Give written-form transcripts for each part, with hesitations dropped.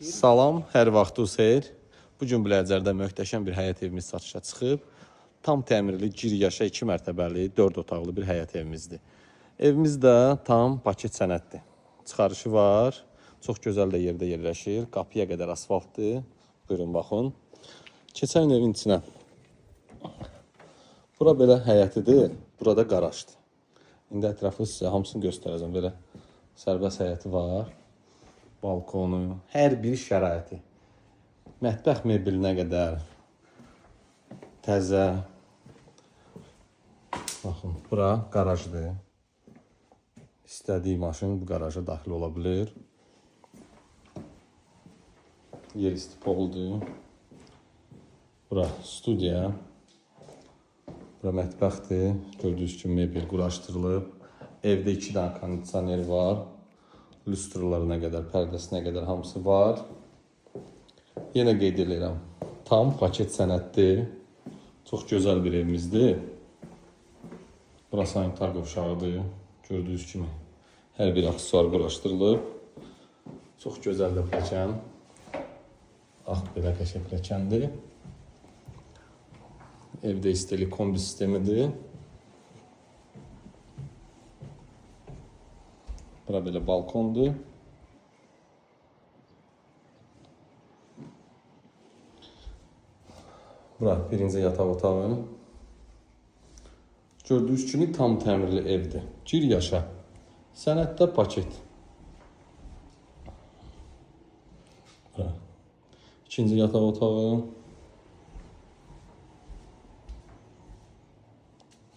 Salam, hər vaxtınız xeyir. Bu gün Biləcərdə möhtəşəm bir həyət evimiz satışa çıxıb. Tam təmirli, gir yaşa 2 mərtəbəli, 4 otaqlı bir həyət evimizdir. Evimiz də tam paket sənəddir. Çıxarışı var, çox gözəl də yerdə yerləşir. Qapıya qədər asfaltdır. Buyurun, baxın. Keçən evin içinə. Bura belə həyətidir, burada qarajdır. İndi ətrafı sizə hamısını göstərəcəm. Belə sərbəst həyəti var. Balkonu, hər bir şəraiti. Mətbəx mebelinə qədər təzə. Baxın, bura qarajdır. İstədiyi maşın bu qaraja daxil ola bilir. Yer istipoldur. Bura studiya. Bura mətbəxdir. Gördüyünüz kimi mebel quraşdırılıb. Evdə 2 dənə kondisioner var. Lüstralarına qədər, pərdəsinə qədər hamısı var. Yenə qeyd edirəm. Tam paket sənəddir. Çox gözəl bir evimizdir. Bura sanitar qovşağıdır. Gördüyünüz kimi hər bir aksesuar quraşdırılıb. Çox gözəl də pilləkən. Ağ belə qəşəng pilləkəndir. Evdə istəli kombi sistemidir. Bura belə balkondur. Bura birinci yataq otağı. Gördüyünüz kimi tam təmirli evdir. Gir yaşa. Sənəddə paket. Bura ikinci yataq otağı.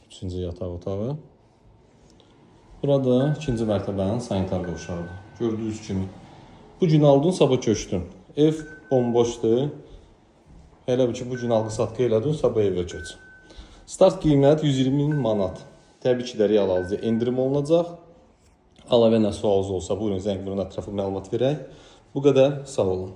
Üçüncü yataq otağı. Burada ikinci mərtəbənin sanitar qovşağıdır. Gördüyünüz kimi. Bu gün aldın, sabah köçdün. Ev bomboşdur. Elə ki, bu gün alqı-satqı elədin, sabah evə köç. Start qiymət 120.000 manat. Təbii ki, də real alıcı endirim olunacaq. Əlavə nə sualınız olsa, buyurun zəng vurun, ətraflı məlumat verək. Bu qədər, sağ olun.